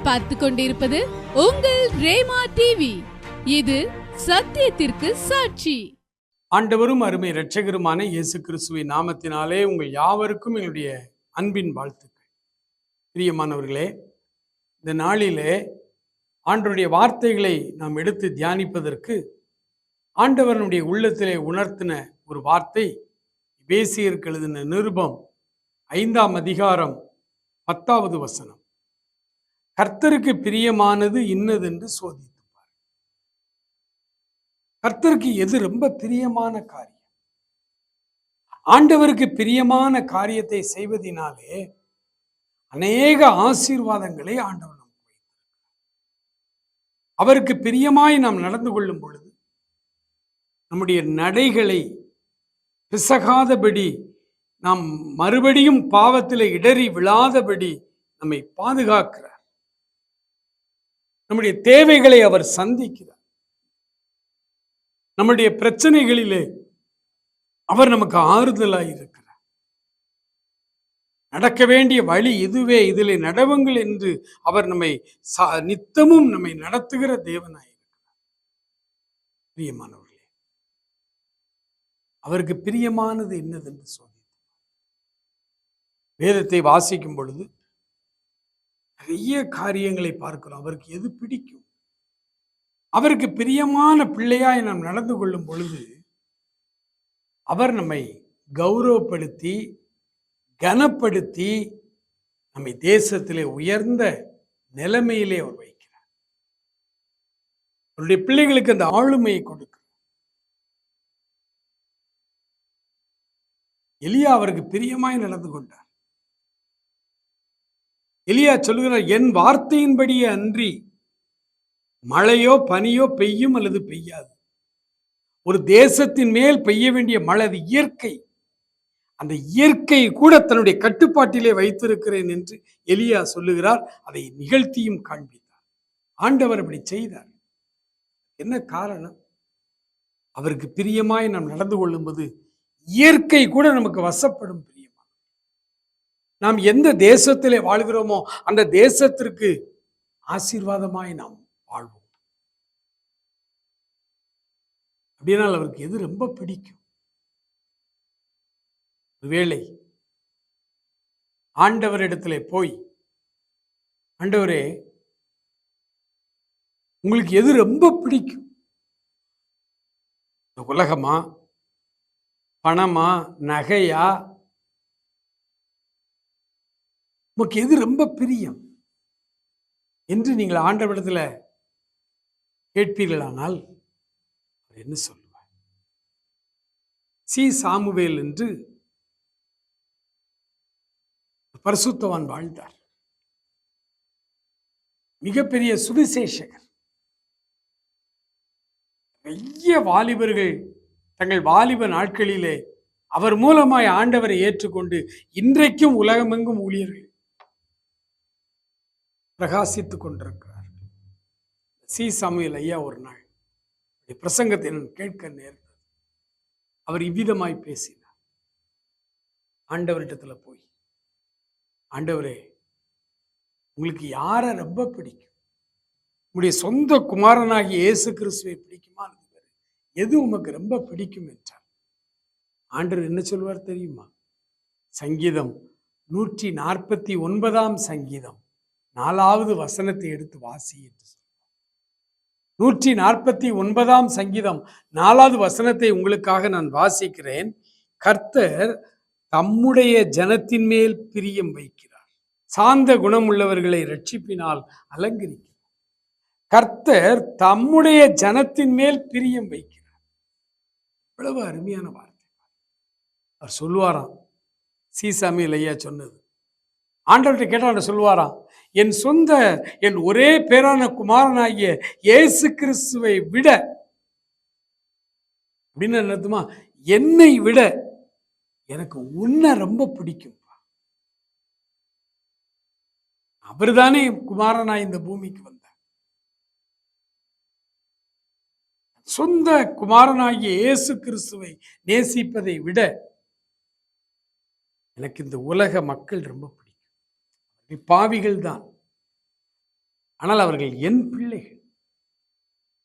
நீங்கள் பார்த்து கொண்டிருப்பது உங்கள் ரேமா டிவி. இது சத்தியத்திற்கு சாட்சி. ஆண்டவரும் அருமை இரட்சகருமான இயேசு கிறிஸ்துவின் நாமத்தினாலே உங்கள் யாவருக்கும் என்னுடைய அன்பின் வாழ்த்துக்கள். பிரியமானவர்களே, இந்த நாளிலே ஆண்டவருடைய வார்த்தைகளை நாம் எடுத்து தியானிப்பதற்கு ஆண்டவனுடைய உள்ளத்திலே உணர்த்தின ஒரு வார்த்தை எபேசியருக்கு எழுதின நிருபம் 5ஆம் அதிகாரம் 10வது வசனம். கர்த்தருக்கு பிரியமானது இன்னதென்று சோதித்துப்பார். கர்த்தருக்கு எது ரொம்ப பிரியமான காரியம்? ஆண்டவருக்கு பிரியமான காரியத்தை செய்வதினாலே அநேக ஆசீர்வாதங்களை ஆண்டவர் நமக்கு வைத்திருக்கிறார். அவருக்கு பிரியமாய் நாம் நடந்து கொள்ளும் பொழுது நம்முடைய நடைகளை பிசகாதபடி, நாம் மறுபடியும் பாவத்தில் இடறி விழாதபடி நம்மை பாதுகாக்கிறார். நம்முடைய தேவைகளை அவர் சந்திக்கிறார். நம்முடைய பிரச்சனைகளிலே அவர் நமக்கு ஆறுதலாய் இருக்கிறார். நடக்க வேண்டிய வழி இதுவே, இதிலே நடவுங்கள் என்று அவர் நம்மை நித்தமும் நம்மை நடத்துகிற தேவனாய் இருக்கிறார். பிரியமானவர்களே, அவருக்கு பிரியமானது என்னதென்று சொல்லி வேதத்தை வாசிக்கும் பொழுது நிறைய காரியங்களை பார்க்கிறோம். அவருக்கு எது பிடிக்கும்? அவருக்கு பிரியமான பிள்ளையாய் நாம் நடந்து கொள்ளும் பொழுது அவர் நம்மை கௌரவப்படுத்தி கனப்படுத்தி நம்மை தேசத்திலே உயர்ந்த நிலைமையிலே அவர் வைக்கிறார். அவருடைய பிள்ளைகளுக்கு அந்த ஆளுமையை கொடுக்கிறார். எலியா அவருக்கு பிரியமாய் நடந்து கொண்டார். எலியா சொல்லுகிறார், என் வார்த்தையின்படியே அன்றி மழையோ பனியோ பெய்யும் அல்லது பெய்யாது. ஒரு தேசத்தின் மேல் பெய்ய வேண்டிய மழை அது இயற்கை. அந்த இயற்கை கூட தன்னுடைய கட்டுப்பாட்டிலே வைத்திருக்கிறேன் என்று எலியா சொல்லுகிறார். அதை நிகழ்த்தியும் காண்பித்தார். ஆண்டவர் அப்படி செய்தார். என்ன காரணம்? அவருக்கு பிரியமாய் நாம் நடந்து கொள்ளும்போது இயற்கை கூட நமக்கு வசப்படும். நாம் எந்த தேசத்திலே வாழ்கிறோமோ அந்த தேசத்திற்கு ஆசீர்வாதமாய் நாம் வாழ்வோம். அப்படினால் அவருக்கு எது ரொம்ப பிடிக்கும்? ஒருவேளை ஆண்டவரிடத்திலே போய், ஆண்டவரே உங்களுக்கு எது ரொம்ப பிடிக்கும்? உலகமா, பணமா, நகையா, உமக்கு எது ரொம்ப பிரியம் என்று நீங்கள் ஆண்டவரிடத்துல கேட்பீர்களானால் என்ன சொல்லுவார்? சாமுவேல் என்று பரிசுத்தவான் வாழ்ந்தார். மிகப்பெரிய சுவிசேஷகர். நிறைய வாலிபர்கள் தங்கள் வாலிப நாட்களிலே அவர் மூலமாய் ஆண்டவரை ஏற்றுக்கொண்டு இன்றைக்கும் உலகமெங்கும் ஊழியர்கள் பிரகாசித்துக் கொண்டிருக்கிறார்கள். சாமுவேல் ஐயா ஒரு நாள் பிரசங்கத்தை நான் கேட்க நேர்ந்தது. அவர் இவ்விதமாய் பேசினார். ஆண்டவரிடத்துல போய், ஆண்டவரே உங்களுக்கு யாரை ரொம்ப பிடிக்கும்? உங்களுடைய சொந்த குமாரனாகிய இயேசு கிறிஸ்துவை பிடிக்குமா? எது உமக்கு ரொம்ப பிடிக்கும் என்றார். ஆண்டவர் என்ன சொல்வார் தெரியுமா? சங்கீதம் 149ஆம் சங்கீதம் 4வது வசனத்தை எடுத்து வாசி என்று சொல்வார். 149ஆம் சங்கீதம் 4வது வசனத்தை உங்களுக்காக நான் வாசிக்கிறேன். கர்த்தர் தம்முடைய ஜனத்தின் மேல் பிரியம் வைக்கிறார். சாந்த குணமுள்ளவர்களை ரட்சிப்பினால் அலங்கரிக்கிறார். கர்த்தர் தம்முடைய ஜனத்தின் மேல் பிரியம் வைக்கிறார். எவ்வளவு அருமையான வார்த்தை! அவர் சொல்லுவாராம், சாமுவேல் ஐயா சொன்னது. ஆண்டவர்கிட்ட கேட்டாண்ட சொல்லுவாராம், என் ஒரே பேரான குமாரனாகிய இயேசு கிறிஸ்துவை விட, அப்படின்னு என்னதுமா, என்னை விட எனக்கு உன்னை ரொம்ப பிடிக்கும். அவர்தானே குமாரனாய் இந்த பூமிக்கு வந்தார். சொந்த குமாரனாகிய இயேசு கிறிஸ்துவை நேசிப்பதை விட எனக்கு இந்த உலக மக்கள் ரொம்ப பிடிக்கும். பாவிகள் தான். ஆனால் அவர்கள் என் பிள்ளைகள்.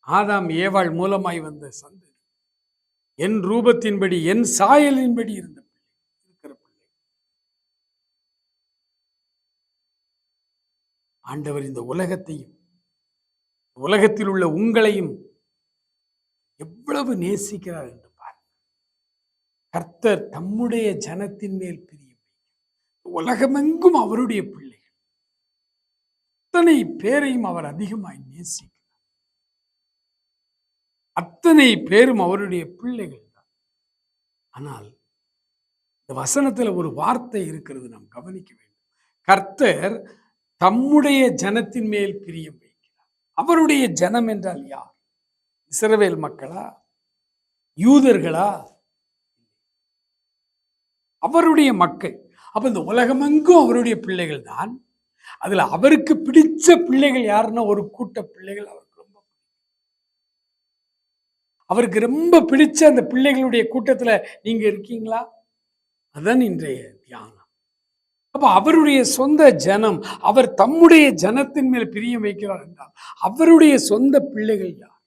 ஆதாம் ஏவாள் மூலமாய் வந்த சந்ததி, என் ரூபத்தின்படி என் சாயலின்படி இருக்கிற பிள்ளை. ஆண்டவர் இந்த உலகத்தையும் உலகத்தில் உள்ள உங்களையும் எவ்வளவு நேசிக்கிறார் என்று பாருங்கள். கர்த்தர் தம்முடைய ஜனத்தின் மேல் பிரியம், உலகமெங்கும் அவருடைய பிள்ளைகள் அத்தனை பேரையும் அவர் அதிகமாய் நேசிக்கிறார். அத்தனை பேரும் அவருடைய பிள்ளைகள் தான். ஆனால் இந்த வசனத்துல ஒரு வார்த்தை இருக்கிறது, நாம் கவனிக்க வேண்டும். கர்த்தர் தம்முடைய ஜனத்தின் மேல் பிரியம் வைக்கிறார். அவருடைய ஜனம் என்றால் யார்? இஸ்ரவேல் மக்களா? யூதர்களா? அவருடைய மக்கள். அப்ப இந்த உலகமெங்கும் அவருடைய பிள்ளைகள் தான். அதுல அவருக்கு பிடிச்ச பிள்ளைகள் யாருன்னா ஒரு கூட்ட பிள்ளைகள் அவருக்கு ரொம்ப பிடிச்ச அந்த பிள்ளைகளுடைய கூட்டத்துல நீங்க இருக்கீங்களா? அதுதான் இன்றைய தியானம். அப்ப அவருடைய சொந்த ஜனம், அவர் தம்முடைய ஜனத்தின் மேல் பிரியம் வைக்கிறார் என்றால் அவருடைய சொந்த பிள்ளைகள் யார்?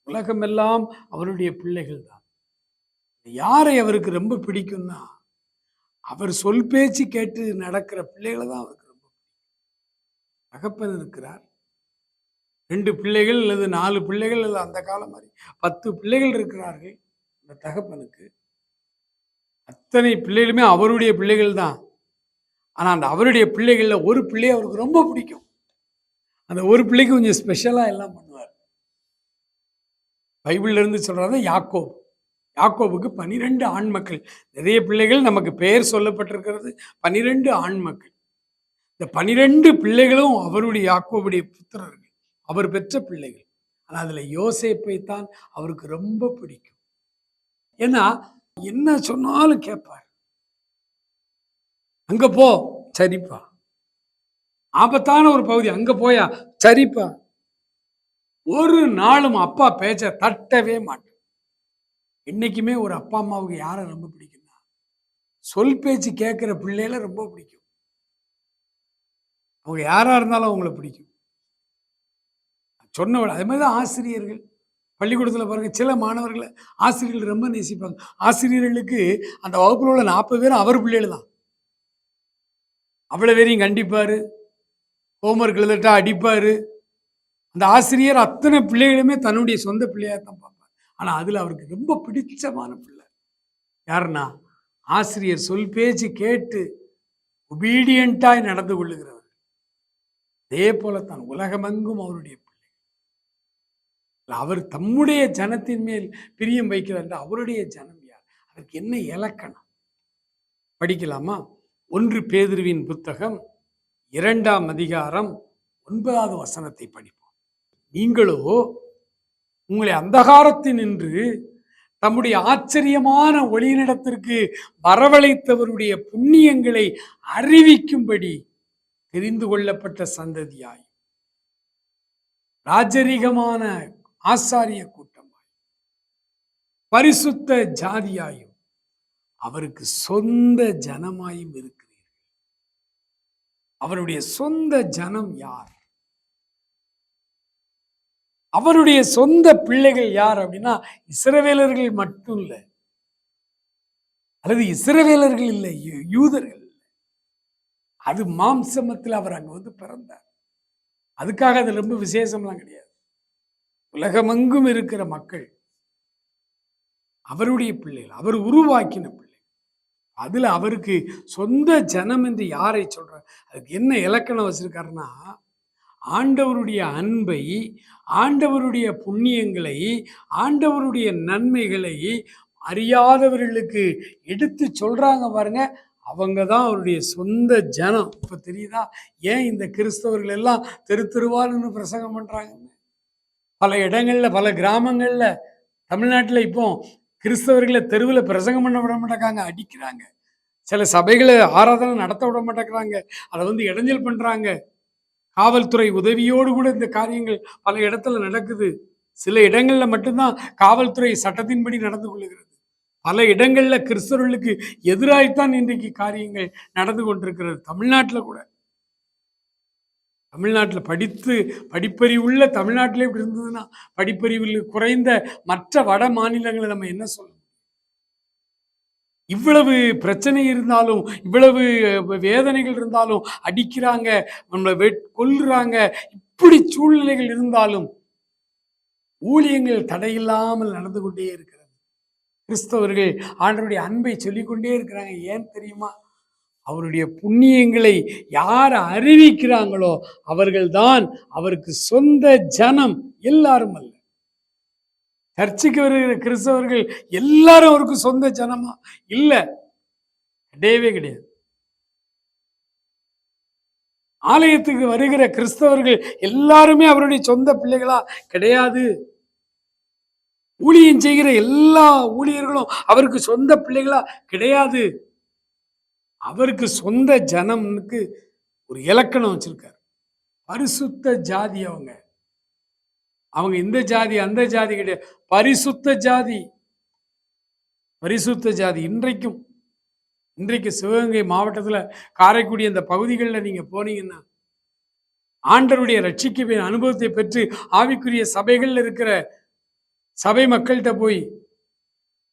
உலகமெல்லாம் அவருடைய பிள்ளைகள் தான். யாரை அவருக்கு ரொம்ப பிடிக்கும்னா அவர் சொல் பேச்சு கேட்டு நடக்கிற பிள்ளைகளை தான் அவருக்கு ரொம்ப பிடிக்கும். தகப்பன் இருக்கிறார், 2 பிள்ளைகள் அல்லது 4 பிள்ளைகள் அல்லது அந்த காலம் மாதிரி 10 பிள்ளைகள் இருக்கிறார்கள். அந்த தகப்பனுக்கு அத்தனை பிள்ளைகளுமே அவருடைய பிள்ளைகள் தான். ஆனா அந்த அவருடைய பிள்ளைகள்ல ஒரு பிள்ளை அவருக்கு ரொம்ப பிடிக்கும். அந்த ஒரு பிள்ளைக்கு கொஞ்சம் ஸ்பெஷலா எல்லாம் பண்ணுவார். பைபிள்ல இருந்து சொல்றாரு யாக்கோபு. யாக்கோபுக்கு 12 ஆண் மக்கள். நிறைய பிள்ளைகள் நமக்கு பெயர் சொல்லப்பட்டிருக்கிறது, 12 ஆண் மக்கள். இந்த 12 பிள்ளைகளும் அவருடைய யாக்கோபுடைய புத்திரர்கள், அவர் பெற்ற பிள்ளைகள். ஆனால் அதுல யோசேப்பை தான் அவருக்கு ரொம்ப பிடிக்கும். ஏன்னா என்ன சொன்னாலும் கேட்பார். அங்க போ, சரிப்பா. ஆபத்தான ஒரு பகுதி, அங்க போயா, சரிப்பா. ஒரு நாளும் அப்பா பேச்ச தட்டவே மாட்டேன். இன்னைக்குமே ஒரு அப்பா அம்மாவுக்கு யாரை ரொம்ப பிடிக்கும்னா சொல் பேச்சு கேட்கிற பிள்ளைகளை ரொம்ப பிடிக்கும். அவங்க யாரா இருந்தாலும் அவங்கள பிடிக்கும். சொன்னவள் அதே மாதிரி தான் ஆசிரியர்கள். பள்ளிக்கூடத்தில் பாருங்க, சில மாணவர்களை ஆசிரியர்கள் ரொம்ப நேசிப்பாங்க. ஆசிரியர்களுக்கு அந்த வகுப்பில் உள்ள 40 பேர் அவர் பிள்ளைகள் தான். அவ்வளோ பேரையும் கண்டிப்பாரு, ஹோம்ஒர்க் எழுதட்டா அடிப்பாரு. அந்த ஆசிரியர் அத்தனை பிள்ளைகளுமே தன்னுடைய சொந்த பிள்ளையாக தான் பார்ப்பார். ஆனால் அதில் அவருக்கு ரொம்ப பிடிச்சமான பிள்ளை யாருன்னா ஆசிரியர் சொல் பேச்சு கேட்டு ஒபீடியண்டாய் நடந்து கொள்ளுகிறவர். அதே போலத்தான் உலகமெங்கும் அவருடைய பிள்ளை. அவர் தம்முடைய ஜனத்தின் மேல் பிரியம் வைக்கிறார். அவருடைய ஜனம் யார்? அதற்கு என்ன இலக்கணம் படிக்கலாமா? 1 பேதுருவின் புத்தகம் 2ஆம் அதிகாரம் 9வது வசனத்தை படிப்போம். நீங்களோ உங்களை அந்தகாரத்தினின்று தம்முடைய ஆச்சரியமான ஒளியினிடத்திற்கு வரவழைத்தவருடைய புண்ணியங்களை அறிவிக்கும்படி தெரிந்து கொள்ளப்பட்ட சந்ததியாய், ராஜரீகமான ஆசாரிய கூட்டமாய், பரிசுத்த ஜாதியாயும், அவருக்கு சொந்த ஜனமாயும் இருக்கிறீர்கள். அவருடைய சொந்த ஜனம் யார்? அவருடைய சொந்த பிள்ளைகள் யார் அப்படின்னா இஸ்ரவேலர்கள் மட்டும் இல்லை, அல்லது இஸ்ரவேலர்கள் இல்லை, யூதர்கள். அது மாம்சமத்தில் அவர் அங்க வந்து பிறந்தார். அதுக்காக அது ரொம்ப விசேஷம்லாம் கிடையாது. உலகமெங்கும் இருக்கிற மக்கள் அவருடைய பிள்ளைகள், அவர் உருவாக்கின பிள்ளை. அதுல அவருக்கு சொந்த ஜனம் என்று யாரை சொல்ற, அதுக்கு என்ன இலக்கணம் வச்சிருக்காருன்னா ஆண்டவருடைய அன்பை, ஆண்டவருடைய புண்ணியங்களை, ஆண்டவருடைய நன்மைகளை அறியாதவர்களுக்கு எடுத்து சொல்றாங்க பாருங்க, அவங்க தான் அவருடைய சொந்த ஜனம். இப்ப தெரியுதா ஏன் இந்த கிறிஸ்தவர்கள் எல்லாம் தெரு தெருவான்னு பிரசங்கம் பண்றாங்க? பல இடங்கள்ல, பல கிராமங்கள்ல, தமிழ்நாட்டில் இப்போ கிறிஸ்தவர்களை தெருவில் பிரசங்கம் பண்ண விட மாட்டேங்காங்க, அடிக்கிறாங்க. சில சபைகளை ஆராதனை நடத்த விட மாட்டேங்கிறாங்க, அதை வந்து இடைஞ்சல் பண்றாங்க. காவல்துறை உதவியோடு கூட இந்த காரியங்கள் பல இடத்துல நடக்குது. சில இடங்கள்ல மட்டும்தான் காவல்துறை சட்டத்தின்படி நடந்து கொள்ளுகிறது. பல இடங்கள்ல கிறிஸ்தவர்களுக்கு எதிராய்த்தான் இன்றைக்கு காரியங்கள் நடந்து கொண்டிருக்கிறது, தமிழ்நாட்டில் கூட. தமிழ்நாட்டில் படிப்பறிவுள்ள தமிழ்நாட்டிலே இப்படி இருந்ததுன்னா படிப்பறிவில் குறைந்த மற்ற வட மாநிலங்களை நம்ம என்ன சொல்லணும்? இவ்வளவு பிரச்சனை இருந்தாலும், இவ்வளவு வேதனைகள் இருந்தாலும், அடிக்கிறாங்க, நம்மளை கொல்லுறாங்க, இப்படி சூழ்நிலைகள் இருந்தாலும் ஊழியங்கள் தடையில்லாமல் நடந்து கொண்டே இருக்கிறது. கிறிஸ்தவர்கள் ஆண்டவருடைய அன்பை சொல்லிக்கொண்டே இருக்கிறாங்க. ஏன் தெரியுமா? அவருடைய புண்ணியங்களை யார் அறிவிக்கிறாங்களோ அவர்கள்தான் அவருக்கு சொந்த ஜனம். எல்லாரும் அல்ல. சர்ச்சுக்கு வருகிற கிறிஸ்தவர்கள் எல்லாரும் அவருக்கு சொந்த ஜனமா? இல்ல, கிடையவே கிடையாது. ஆலயத்துக்கு வருகிற கிறிஸ்தவர்கள் எல்லாருமே அவருடைய சொந்த பிள்ளைகளா? கிடையாது. ஊழியம் செய்கிற எல்லா ஊழியர்களும் அவருக்கு சொந்த பிள்ளைகளா? கிடையாது. அவருக்கு சொந்த ஜனம்னுக்கு ஒரு இலக்கணம் வச்சிருக்காரு. பரிசுத்த ஜாதி. அவங்க இந்த ஜாதி அந்த ஜாதி கிடையாது, பரிசுத்த ஜாதி. பரிசுத்த ஜாதி. இன்றைக்கு சிவகங்கை மாவட்டத்தில் காரைக்குடி அந்த பகுதிகளில் நீங்க போனீங்கன்னா ஆண்டவருடைய ரட்சிக்க அனுபவத்தை பெற்று ஆவிக்குரிய சபைகள்ல இருக்கிற சபை மக்கள்கிட்ட போய்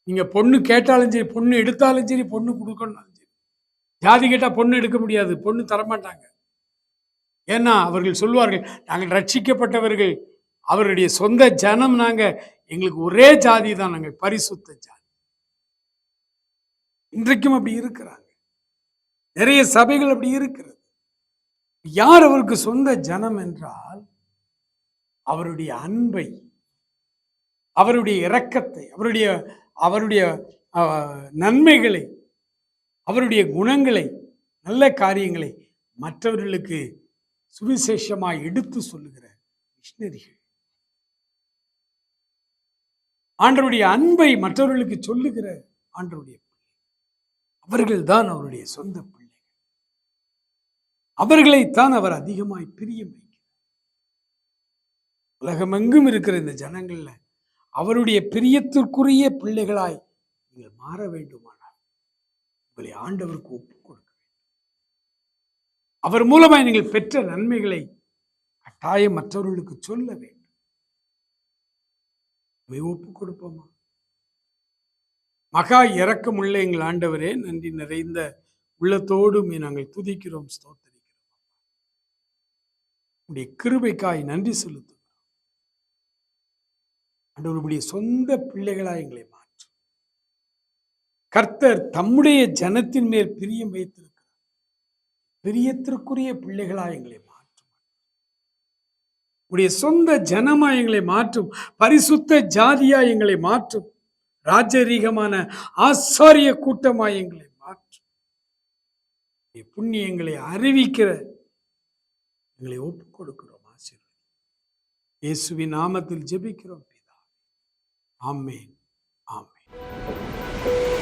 நீங்க பொண்ணு கேட்டாலும் சரி, பொண்ணு எடுத்தாலும் சரி, பொண்ணு கொடுக்கணும் சரி, ஜாதி கேட்டா பொண்ணு எடுக்க முடியாது, பொண்ணு தரமாட்டாங்க. ஏன்னா அவர்கள் சொல்வார்கள், நாங்கள் ரட்சிக்கப்பட்டவர்கள், அவருடைய சொந்த ஜனம், நாங்க, எங்களுக்கு ஒரே ஜாதி தான், நாங்கள் பரிசுத்த ஜாதி. இன்றைக்கும் அப்படி இருக்கிறாங்க. நிறைய சபைகள் அப்படி இருக்கிறது. யார் அவருக்கு சொந்த ஜனம் என்றால் அவருடைய அன்பை, அவருடைய இரக்கத்தை, அவருடைய நன்மைகளை, அவருடைய குணங்களை, நல்ல காரியங்களை மற்றவர்களுக்கு சுவிசேஷமாய் எடுத்து சொல்லுகிற மிஷனரிகள். ஆண்டவருடைய அன்பை மற்றவர்களுக்கு சொல்லுகிற ஆண்டவருடைய அவர்கள் தான் அவருடைய சொந்த பிள்ளை. அவர்களைத்தான் அவர் அதிகமாய் பிரியம் வைக்கிறார். உலகமெங்கும் இருக்கிற இந்த ஜனங்கள்ல அவருடைய பிரியத்திற்குரிய பிள்ளைகளாய் நீங்கள் மாற வேண்டுமானால் உங்களை ஆண்டவருக்கு ஒப்புக் கொடுக்க வேண்டும். அவர் மூலமாய் நீங்கள் பெற்ற நன்மைகளை கட்டாயம் மற்றவர்களுக்கு சொல்ல வேண்டும். ஒப்புக் கொடுப்போமா? மகா இரக்கமுள்ள எங்கள் ஆண்டவரே, நன்றி நிறைந்த உள்ளத்தோடு நாங்கள் துதிக்கிறோம், ஸ்தோத்திரிக்கிறோம். உடைய கிருபைக்காய் நன்றி செலுத்துகிறோம். ஆண்டவருடைய சொந்த பிள்ளைகளாய் எங்களை மாற்றும். கர்த்தர் தம்முடைய ஜனத்தின் மேல் பிரியம் வைத்திருக்கிறார். பிரியத்திற்குரிய பிள்ளைகளாய் எங்களை மாற்றும். உடைய சொந்த ஜனமாய் எங்களை மாற்றும். பரிசுத்த ஜாதியா எங்களை மாற்றும். ராஜரீகமான ஆசாரிய கூட்டமாய் எங்களை மாற்றும். புண்ணியங்களை அறிவிக்கிற எங்களை ஒப்புக் கொடுக்கிறோம். ஆசீர்வாதம் இயேசுவின் நாமத்தில் ஜெபிக்கிறோம் பிதா. ஆமென், ஆமென்.